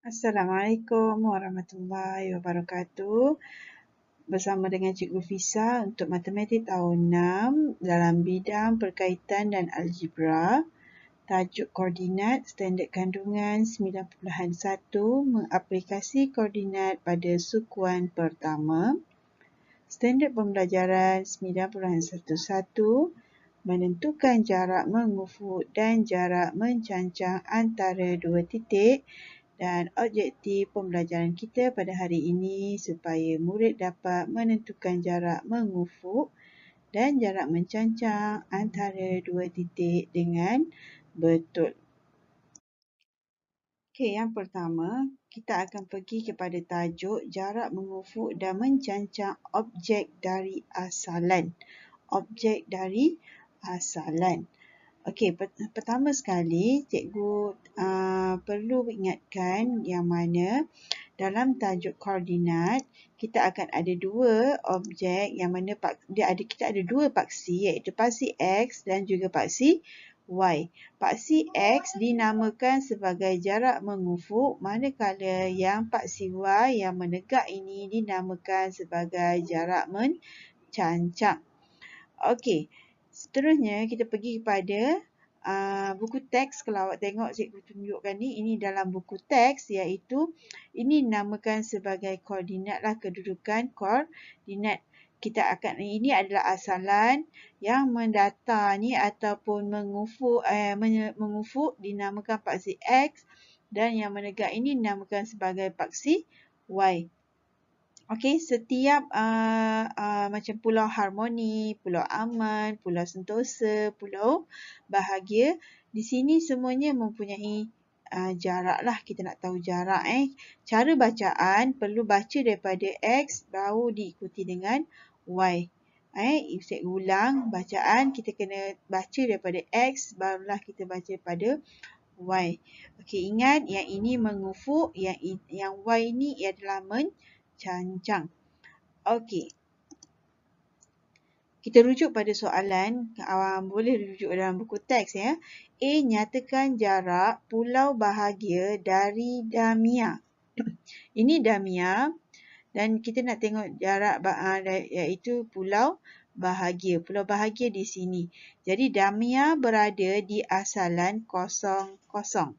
Assalamualaikum warahmatullahi wabarakatuh. Bersama dengan Cikgu Fisa untuk Matematik tahun 6 dalam bidang perkaitan dan algebra. Tajuk koordinat standard kandungan 9.1 mengaplikasi koordinat pada sukuan pertama. Standard pembelajaran 9.11 menentukan jarak mengufuk dan jarak mencancang antara dua titik. Dan objektif pembelajaran kita pada hari ini supaya murid dapat menentukan jarak mengufuk dan jarak mencancang antara dua titik dengan betul. Okey, yang pertama, kita akan pergi kepada tajuk jarak mengufuk dan mencancang objek dari asalan. Objek dari asalan. Okey, pertama sekali cikgu perlu ingatkan yang mana dalam tajuk koordinat kita akan ada dua objek yang mana kita ada dua paksi iaitu paksi X dan juga paksi Y. Paksi X dinamakan sebagai jarak mengufuk manakala yang paksi Y yang menegak ini dinamakan sebagai jarak mencancang. Okey. Seterusnya kita pergi kepada buku teks. Kalau awak tengok cikgu tunjukkan ni, ini dalam buku teks iaitu ini dinamakan sebagai koordinat lah, kedudukan koordinat. Ini adalah asalan yang mendatar ni ataupun mengufuk dinamakan paksi X dan yang menegak ini dinamakan sebagai paksi Y. Okey, setiap macam pulau harmoni, pulau aman, pulau sentosa, pulau bahagia, di sini semuanya mempunyai jarak lah. Kita nak tahu jarak. Cara bacaan perlu baca daripada X baru diikuti dengan Y. Saya ulang bacaan, kita kena baca daripada X barulah kita baca pada Y. Okey, ingat yang ini mengufuk, yang Y ini adalah mencancang. Okey. Kita rujuk pada soalan, boleh rujuk dalam buku teks ya. A. Nyatakan jarak pulau bahagia dari Damia. Ini Damia dan kita nak tengok jarak iaitu pulau bahagia. Pulau bahagia di sini. Jadi Damia berada di asalan 00.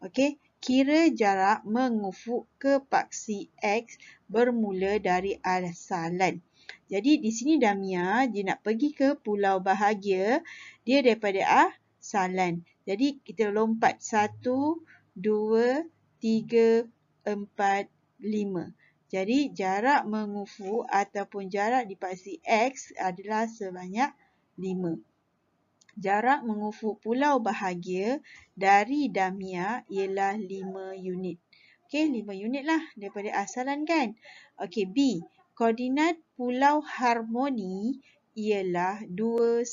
Okey. Kira jarak mengufuk ke paksi X bermula dari asalan. Jadi di sini Damia dia nak pergi ke pulau bahagia, dia daripada asalan. Jadi kita lompat 1, 2, 3, 4, 5. Jadi jarak mengufuk ataupun jarak di paksi X adalah sebanyak 5. Jarak mengufuk pulau bahagia dari Damia ialah 5 unit. Okey, 5 unit lah daripada asalan kan. Okey, B. Koordinat pulau harmoni ialah 21.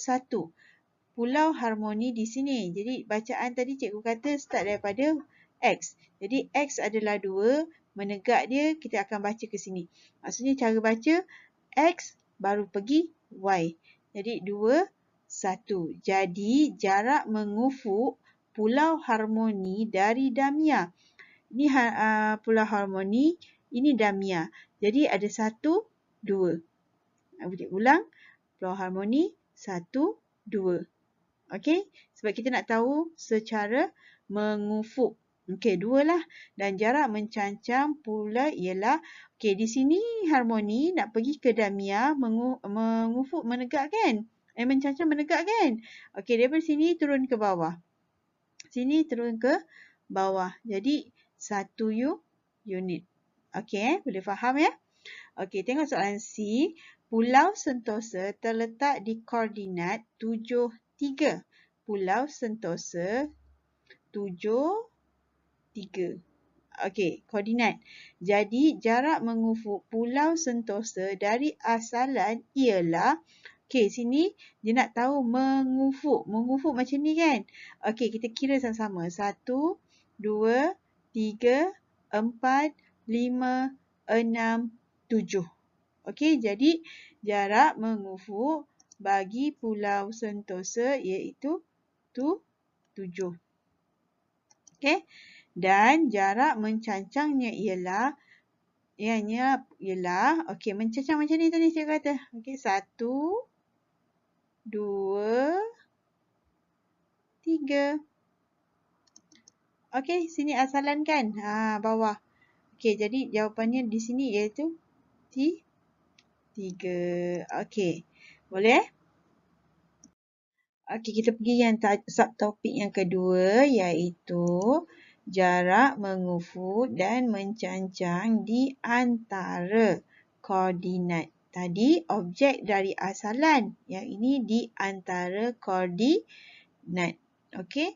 Pulau harmoni di sini. Jadi bacaan tadi cikgu kata start daripada X. Jadi X adalah 2. Menegak dia, kita akan baca ke sini. Maksudnya cara baca X baru pergi Y. Jadi 2, 1. Jadi jarak mengufuk pulau harmoni dari Damia. Ini pulau harmoni, ini Damia. Jadi ada 1, 2. Boleh ulang. Pulau harmoni 1, 2. Okey, sebab kita nak tahu secara mengufuk. Okey, 2 lah. Dan jarak mencancang pula ialah, okey, di sini harmoni nak pergi ke Damia, mengufuk menegak kan? Mencancang menegak kan? Okey, daripada sini turun ke bawah. Sini turun ke bawah. Jadi 1 unit. Okey, boleh faham ya? Okey, tengok soalan C. Pulau Sentosa terletak di koordinat 7, 3. Pulau Sentosa 7, 3. Okey, koordinat. Jadi, jarak mengufuk Pulau Sentosa dari asalan ialah, okey, sini dia nak tahu mengufuk. Mengufuk macam ni kan? Okey, kita kira sama-sama. 1, 2, 3, 4, 5, 6, 7. Okey, jadi jarak mengufuk bagi Pulau Sentosa iaitu 7. Okey. Dan jarak mencancangnya ialah okey, mencacang macam ni tadi cikgu kata. Okey, 1, 2, 3. Okey, sini asalan kan? Bawah. Okey, jadi jawapannya di sini iaitu 3. Okey, boleh? Okey, kita pergi yang subtopik yang kedua iaitu jarak mengufuk dan mencancang di antara koordinat. Tadi objek dari asalan, yang ini di antara koordinat. Okey.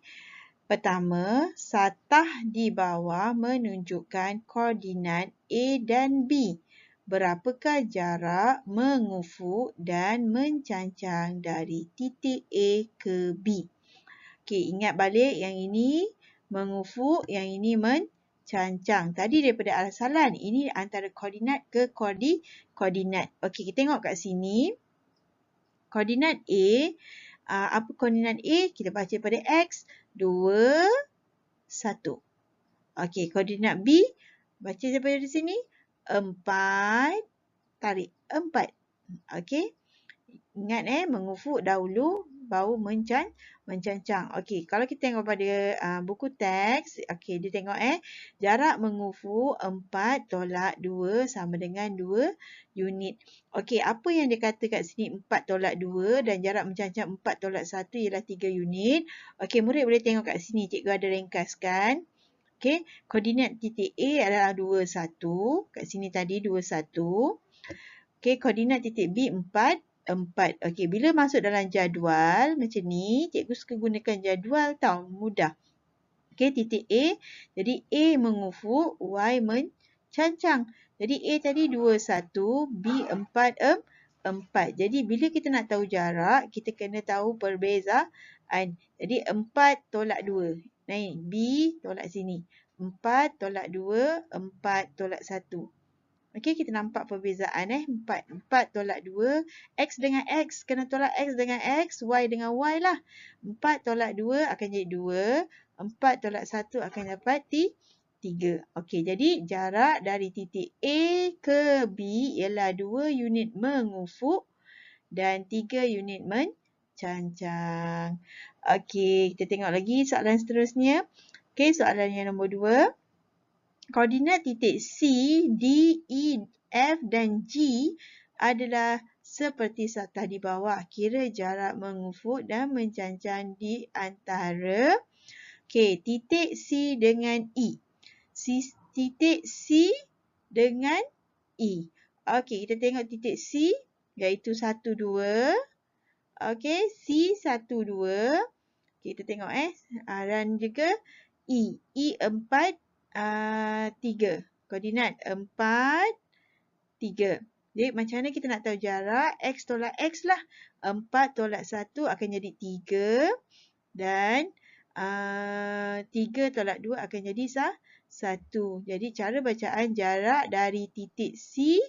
Pertama, satah di bawah menunjukkan koordinat A dan B. Berapakah jarak mengufuk dan mencancang dari titik A ke B? Okey, ingat balik yang ini mengufuk, yang ini mencancang. Tadi daripada asalan, ini antara koordinat ke koordinat. Okey, kita tengok kat sini. Koordinat A, apa koordinat A? Kita baca pada X, 2, 1. Okey, koordinat B, baca daripada sini, 4, tarik 4. Okey. Ingat mengufuk dahulu baru mencancang. Okey, kalau kita tengok pada buku teks, okey, dia tengok jarak mengufuk 4 tolak 2 sama dengan 2 unit. Okey, apa yang dia kata kat sini 4 tolak 2 dan jarak mencancang 4 tolak 1 ialah 3 unit. Okey, murid boleh tengok kat sini, cikgu ada ringkaskan. Okey, koordinat titik A adalah 2, 1. Kat sini tadi 2, 1. Okey, koordinat titik B 4. Okey, bila masuk dalam jadual macam ni, cikgu suka gunakan jadual tau, mudah. Okey, titik A. Jadi A mengufuk, Y mencancang. Jadi A tadi 2, 1, B 4, 4. Jadi bila kita nak tahu jarak, kita kena tahu perbezaan. Jadi 4 tolak 2. Naik B tolak sini. 4 tolak 2, 4 tolak 1. Okey, kita nampak perbezaan 4 tolak 2, X dengan X, kena tolak X dengan X, Y dengan Y lah. 4 tolak 2 akan jadi 2, 4 tolak 1 akan dapat 3. Okey, jadi jarak dari titik A ke B ialah 2 unit mengufuk dan 3 unit mencancang. Okey, kita tengok lagi soalan seterusnya. Okey, soalan yang nombor 2. Koordinat titik C, D, E, F dan G adalah seperti satah di bawah. Kira jarak mengufuk dan mencancang di antara titik C dengan E. Titik C dengan E. Okey, kita tengok titik C iaitu 1, 2. Okey, C 1, 2. Kita tengok dan juga E. E 4. 3. Koordinat 4, 3. Jadi macam mana kita nak tahu jarak? X tolak X lah. 4 tolak 1 akan jadi 3. Dan 3 tolak 2 akan jadi 1. Jadi cara bacaan jarak dari titik C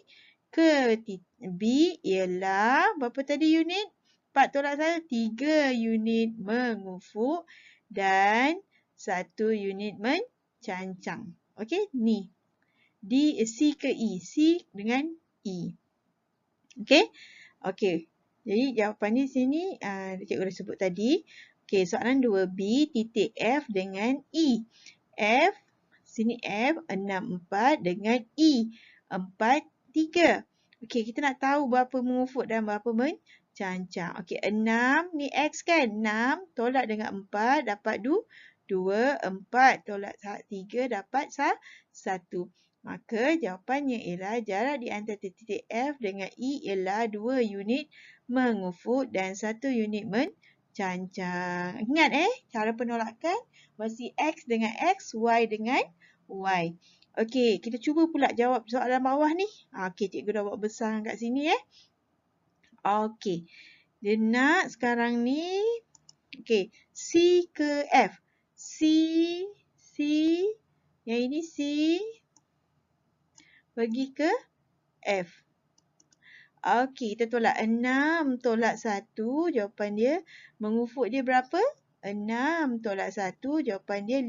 ke titik B ialah berapa tadi unit? 4 tolak 1, 3 unit mengufuk dan 1 unit mencancang. Okey, ni. C ke E. C dengan E. Okey. Okey. Jadi jawapan di sini cikgu dah sebut tadi. Okey, soalan 2B titik F dengan E. F, sini F 6, 4 dengan E 4, 3. Okey, kita nak tahu berapa mengufuk dan berapa mencancang. Okey, 6 ni X kan? 6 tolak dengan 4 dapat 2. 4 tolak 3 dapat 1. Maka jawapannya ialah jarak di antara titik F dengan E ialah 2 unit mengufuk dan 1 unit mencancang. Ingat cara penolakan masih X dengan X, Y dengan Y. Okey, kita cuba pula jawab soalan bawah ni. Okey, cikgu dah buat besar kat sini Okey. Dia nak sekarang ni okey, C ke F. C, yang ini C pergi ke F. Okey, kita tolak 6 tolak 1, jawapan dia mengufuk dia berapa? 6 tolak 1, jawapan dia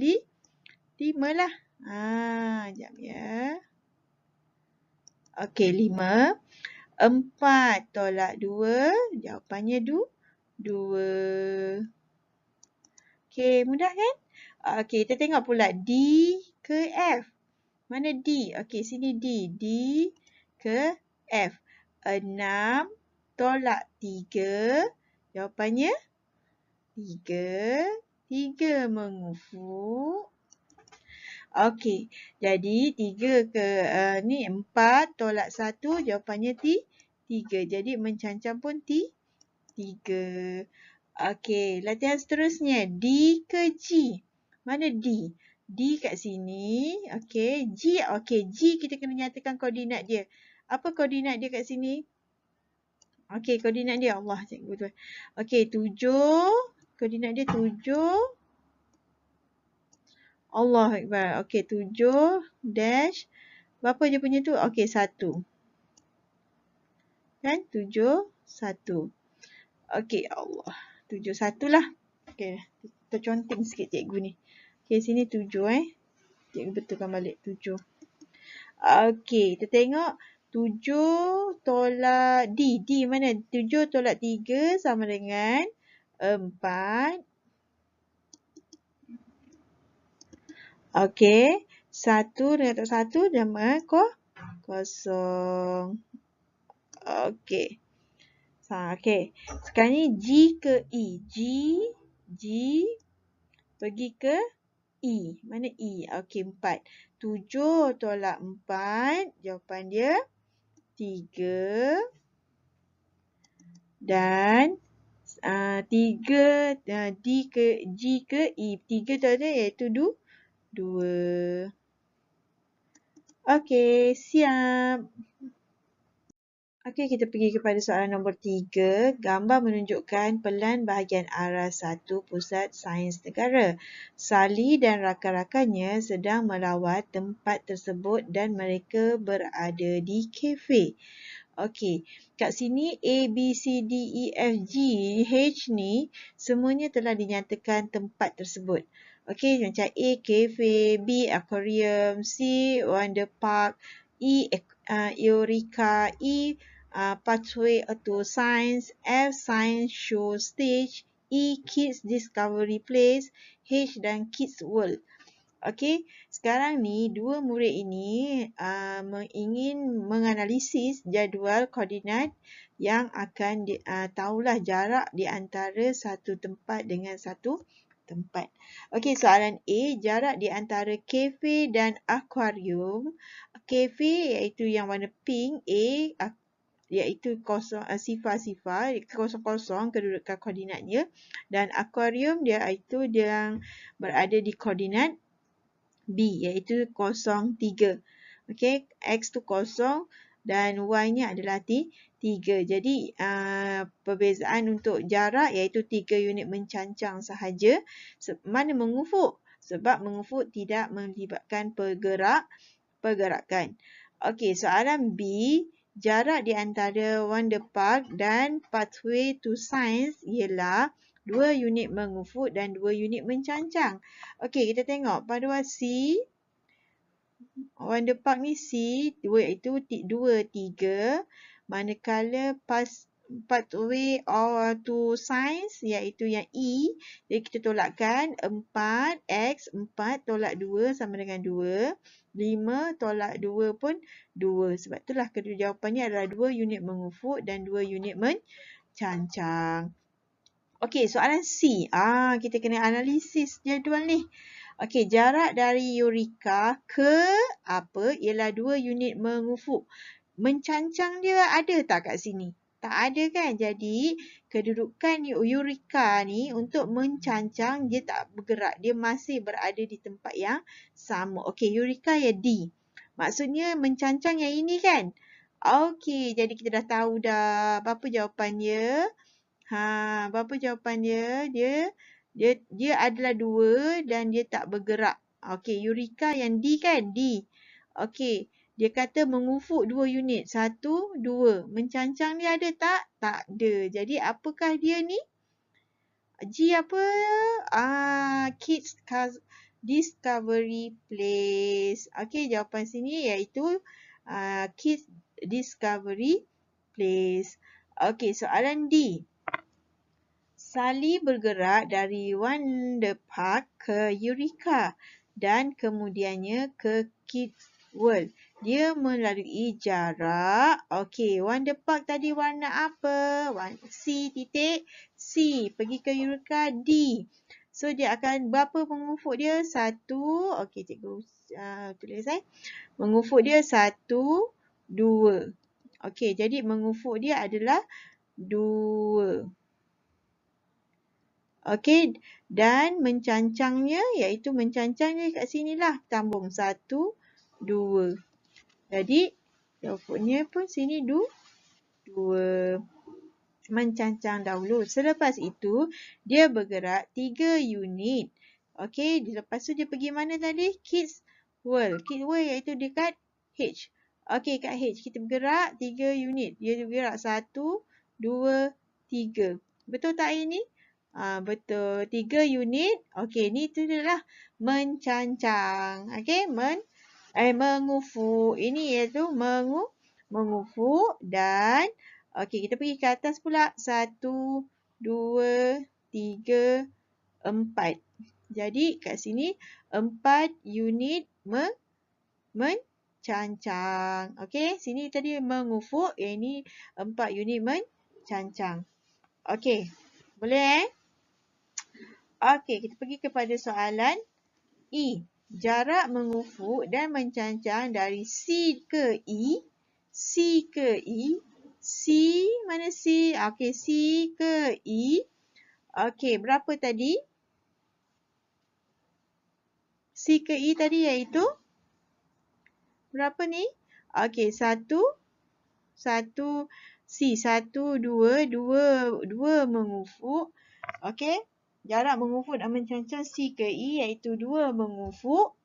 5 lah. Sekejap ya. Okey, 5. 4 tolak 2. Jawapannya 2. Okey, mudah kan? Okey, kita tengok pula D ke F. Mana D? Okey, sini D. D ke F. 6 tolak 3. Jawapannya 3. 3 mengufuk. Okey, jadi 3 ke ni 4 tolak 1. Jawapannya 3. Jadi mencancang pun 3. Okey, latihan seterusnya. D ke G. Mana D? D kat sini. Okey, G. Okey, G kita kena nyatakan koordinat dia. Apa koordinat dia kat sini? Okey, koordinat dia. Allah, cikgu tu. Okey, 7. Koordinat dia 7. Allah Akbar. Okey, 7 dash. Berapa dia punya tu? Okey, 1. Kan? 7, 1. Okey, Allah. 7, 1 lah. Okey, terconteng sikit cikgu ni. Okey, sini 7 Cikgu betulkan balik 7. Okey, kita tengok 7 tolak D. D mana? 7 tolak 3 sama dengan 4. Okey, 1 dengan 1 sama kosong. Okey. Okey. Sekarang ni G ke E. G pergi ke E. Mana E? Okey, 4. 7 tolak 4. Jawapan dia 3. Dan 3 G ke E. 3 tu ada iaitu 2. Okey, siap. Okey, kita pergi kepada soalan nombor 3. Gambar menunjukkan pelan bahagian arah 1 pusat sains negara. Sally dan rakan-rakannya sedang melawat tempat tersebut dan mereka berada di kafe. Okey, kat sini A, B, C, D, E, F, G, H ni semuanya telah dinyatakan tempat tersebut. Okey, macam A, kafe, B, aquarium, C, wonder park, E, Eureka, E, pathway to science, F, science show stage, E, kids discovery place, H dan kids world. Okey, sekarang ni dua murid ini ingin menganalisis jadual koordinat yang akan tahulah jarak di antara satu tempat dengan satu tempat. Okey, soalan A, jarak di antara kafe dan akuarium. Kafe iaitu yang warna pink, A iaitu sifar-sifar, kosong-kosong kedudukan koordinatnya, dan akuarium dia itu yang berada di koordinat B iaitu 03. Okey, X tu 0 dan Y-nya adalah 3. Jadi perbezaan untuk jarak iaitu 3 unit mencancang sahaja. Mana mengufuk? Sebab mengufuk tidak melibatkan pergerakan. Okey, soalan B, jarak di antara Wonder Park dan Pathway to Science ialah 2 unit mengufuk dan 2 unit mencancang. Okey, kita tengok paduan C. Wonder Park ni C, iaitu 2, 3. Manakala Pathway to Science iaitu yang E. Jadi kita tolakkan 4, X, 4 tolak 2 sama dengan 2. 5 tolak 2 pun 2. Sebab itulah kedua jawapannya adalah 2 unit mengufuk dan 2 unit mencancang. Okey, soalan C. Kita kena analisis jadual ni. Okey, jarak dari Eureka ke apa ialah 2 unit mengufuk. Mencancang dia ada tak kat sini? Tak ada kan? Jadi, kedudukan Eureka ni untuk mencancang dia tak bergerak. Dia masih berada di tempat yang sama. Okey, Eureka ya D. Maksudnya mencancang yang ini kan? Okey, jadi kita dah tahu dah. Berapa jawapannya? Berapa jawapan dia? Dia adalah 2 dan dia tak bergerak. Okey, Eureka yang D kan? D. Okey, dia kata mengufuk 2 unit. 1, 2. Mencancang dia ada tak? Tak ada. Jadi apakah dia ni? G apa? Kids Discovery Place. Okey, jawapan sini iaitu Kids Discovery Place. Okey, soalan D. Sally bergerak dari Wonder Park ke Eureka dan kemudiannya ke Kids World. Dia melalui jarak. Okey, Wonder Park tadi warna apa? C titik C. Pergi ke Eureka D. So, dia akan berapa mengufuk dia? 1. Okey, cikgu tulis mengufuk dia 1, 2. Okey, jadi mengufuk dia adalah 2. Okey, dan mencancangnya iaitu mencancangnya kat sinilah. Tambung 1, 2. Jadi, jawapannya pun sini 2. Mencancang dahulu. Selepas itu, dia bergerak 3 unit. Okey, lepas tu dia pergi mana tadi? Kids World. Kids World iaitu dekat H. Okey, kat H kita bergerak 3 unit. Dia bergerak 1, 2, 3. Betul tak ini? Betul. 3 unit. Okey, ni tu adalah mencancang. Okey, mengufuk. Ini iaitu mengufuk dan okey, kita pergi ke atas pula. 1, 2, 3, 4. Jadi kat sini 4 unit mencancang. Okey, sini tadi mengufuk. Yang ini 4 unit mencancang. Okey, boleh Okey, kita pergi kepada soalan E. Jarak mengufuk dan mencancang dari C ke E. C ke E. C, mana C? Okey, C ke E. Okey, berapa tadi? C ke E tadi iaitu? Berapa ni? Okey, 1, C. 1, 2, 2 mengufuk. Okey. Jarak mengufuk dan mencancang C ke E iaitu 2 mengufuk.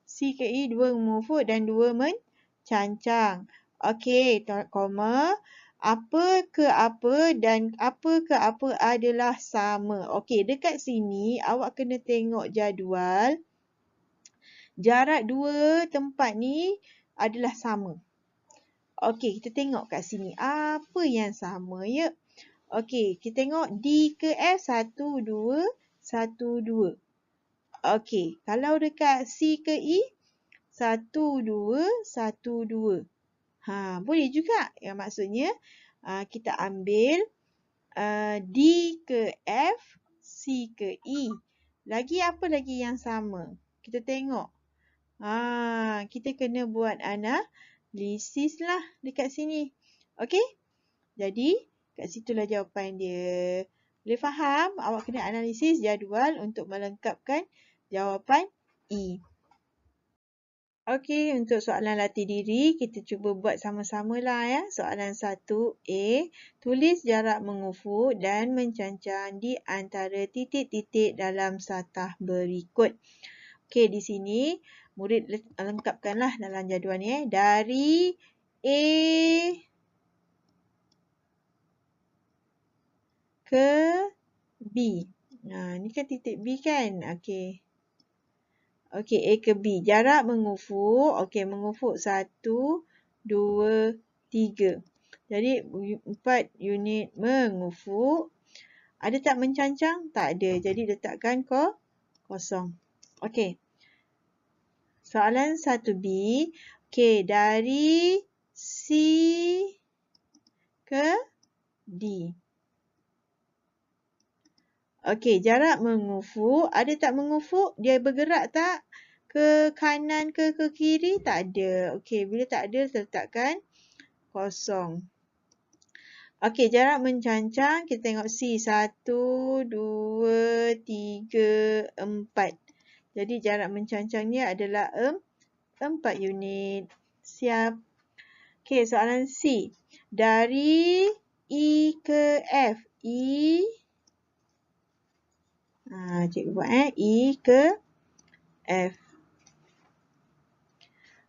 C ke E 2 mengufuk dan 2 mencancang. Okey, koma. Apa ke apa dan apa ke apa adalah sama. Okey, dekat sini awak kena tengok jadual. Jarak dua tempat ni adalah sama. Okey, kita tengok kat sini. Apa yang sama ya? Okey, kita tengok D ke F 1, 2, 1, 2. Okey, kalau dekat C ke E 1, 2, 1, 2. Boleh juga. Yang maksudnya kita ambil D ke F, C ke E. Lagi apa lagi yang sama? Kita tengok. Kita kena buat analisis lah dekat sini. Okey? Jadi, kat situlah jawapan dia. Boleh faham? Awak kena analisis jadual untuk melengkapkan jawapan E. Okey, untuk soalan latih diri, kita cuba buat sama-sama lah ya. Soalan 1A, tulis jarak mengufuk dan mencancang di antara titik-titik dalam satah berikut. Okey, di sini murid lengkapkanlah dalam jadual ni. Dari A ke B. Ni kan titik B kan? Okey. Okey, A ke B. Jarak mengufuk. Okey, mengufuk 1, 2, 3. Jadi, 4 unit mengufuk. Ada tak mencancang? Tak ada. Jadi, letakkan kosong. Okey. Soalan 1B. Okey, dari C ke D. Okey, jarak mengufuk. Ada tak mengufuk? Dia bergerak tak? Ke kanan ke kiri? Tak ada. Okey, bila tak ada, letakkan kosong. Okey, jarak mencancang. Kita tengok C. 1, 2, 3, 4. Jadi, jarak mencancangnya adalah 4 unit. Siap. Okey, soalan C. Dari E ke F. Cikgu buat E ke F.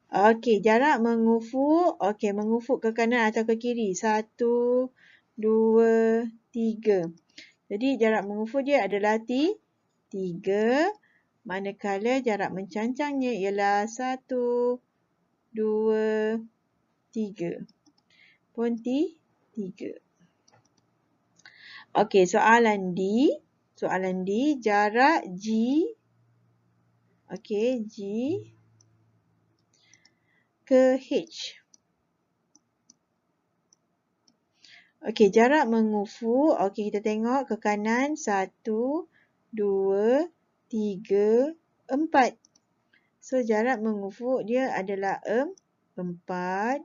Okey, jarak mengufuk. Okey, mengufuk ke kanan atau ke kiri. 1, 2, 3. Jadi, jarak mengufuk dia adalah 3. manakala jarak mencancangnya ialah 1, 2, 3. Pun 3. Okey, soalan D. Soalan D, jarak G. Okey, G ke H. Okey, jarak mengufuk. Okey, kita tengok ke kanan. 1, 2, 3, 4. So, jarak mengufuk dia adalah 4.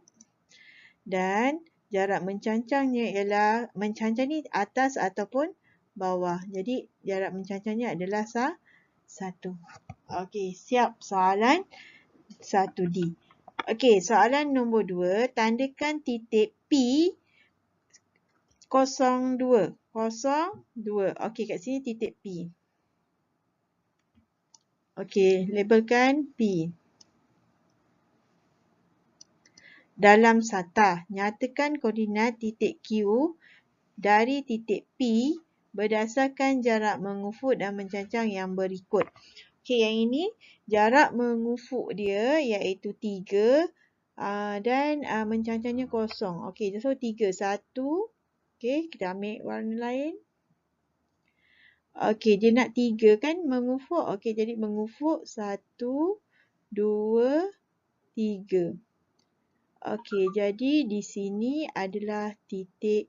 Dan jarak mencancangnya ialah, mencangcang ni atas ataupun bawah. Jadi, jarak mencancangnya adalah 1. Okey, siap soalan 1D. Okey, soalan nombor 2. Tandakan titik P 02. 02. Okey, kat sini titik P. Okey, labelkan P. Dalam SATA, nyatakan koordinat titik Q dari titik P berdasarkan jarak mengufuk dan mencancang yang berikut. Okey, yang ini jarak mengufuk dia iaitu 3 dan mencancangnya 0. Okey, so 3, 1. Okey, kita ambil warna lain. Okey, dia nak 3 kan mengufuk. Okey, jadi mengufuk 1, 2, 3. Okey, jadi di sini adalah titik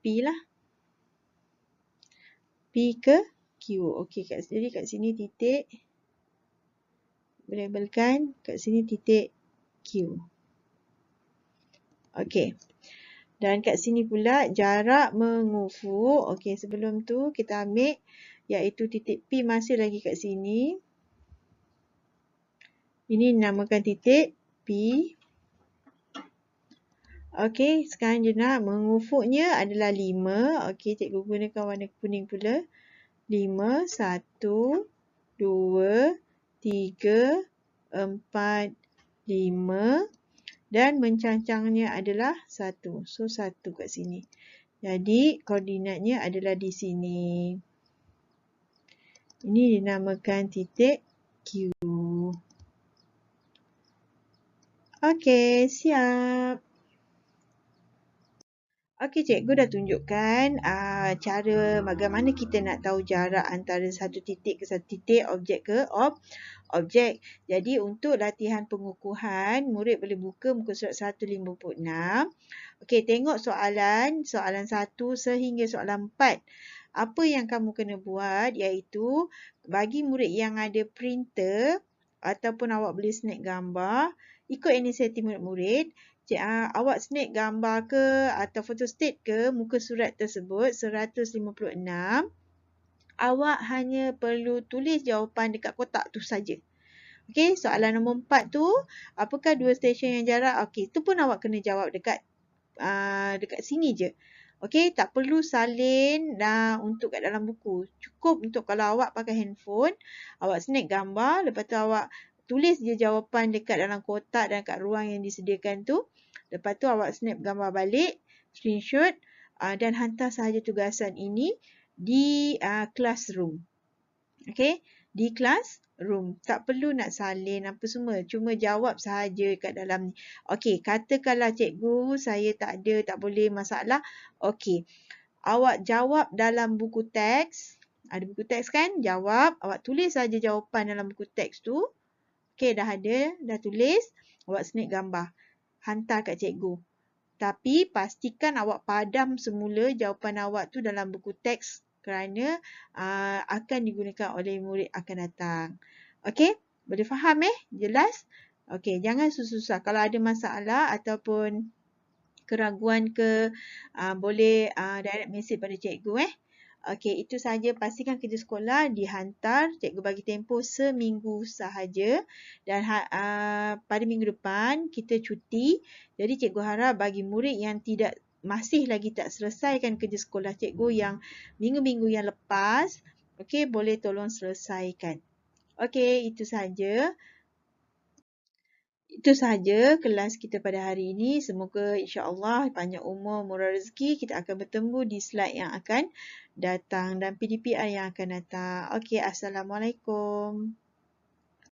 P lah. P ke Q. Okey, jadi kat sini titik. Labelkan kat sini titik Q. Okey. Dan kat sini pula jarak mengufuk. Okey, sebelum tu kita ambil iaitu titik P masih lagi kat sini. Ini dinamakan titik P. Okey, sekarang dia nak mengufuknya adalah 5. Okey, cikgu gunakan warna kuning pula. 5, 1, 2, 3, 4, 5. Dan mencancangnya adalah 1. So, 1 kat sini. Jadi, koordinatnya adalah di sini. Ini dinamakan titik Q. Okey, siap. Okey, cikgu dah tunjukkan cara bagaimana kita nak tahu jarak antara satu titik ke satu titik, objek ke objek. Jadi, untuk latihan pengukuhan, murid boleh buka muka surat 156. Okey, tengok soalan 1 sehingga soalan 4. Apa yang kamu kena buat iaitu bagi murid yang ada printer ataupun awak boleh snap gambar, ikut inisiatif murid-murid, awak snap gambar ke atau photostat ke muka surat tersebut 156. Awak hanya perlu tulis jawapan dekat kotak tu saja. Okey, soalan nombor 4 tu, apakah dua stesen yang jarak? Okey, tu pun awak kena jawab dekat sini je. Okey, tak perlu salin untuk kat dalam buku. Cukup untuk kalau awak pakai handphone, awak snap gambar, lepas tu awak tulis je jawapan dekat dalam kotak dan kat ruang yang disediakan tu. Lepas tu awak snap gambar balik, screenshot dan hantar sahaja tugasan ini di classroom. Okey, di classroom. Tak perlu nak salin apa semua. Cuma jawab sahaja kat dalam ni. Okey, katakanlah cikgu saya tak ada, tak boleh, masalah. Okey, awak jawab dalam buku teks. Ada buku teks kan? Jawab. Awak tulis saja jawapan dalam buku teks tu. Okey, dah ada, dah tulis. Awak snap gambar. Hantar kat cikgu. Tapi pastikan awak padam semula jawapan awak tu dalam buku teks kerana akan digunakan oleh murid akan datang. Okey, boleh faham Jelas? Okey, jangan susah-susah. Kalau ada masalah ataupun keraguan ke, boleh direct message pada cikgu Okey, itu sahaja. Pastikan kerja sekolah dihantar. Cikgu bagi tempoh seminggu sahaja. Dan pada minggu depan kita cuti. Jadi cikgu harap bagi murid yang masih lagi tak selesaikan kerja sekolah cikgu yang minggu-minggu yang lepas, okey, boleh tolong selesaikan. Okey, itu sahaja. Itu sahaja kelas kita pada hari ini. Semoga insya-Allah panjang umur, murah rezeki. Kita akan bertemu di slide yang akan datang dan PDPR yang akan datang. Okey, Assalamualaikum.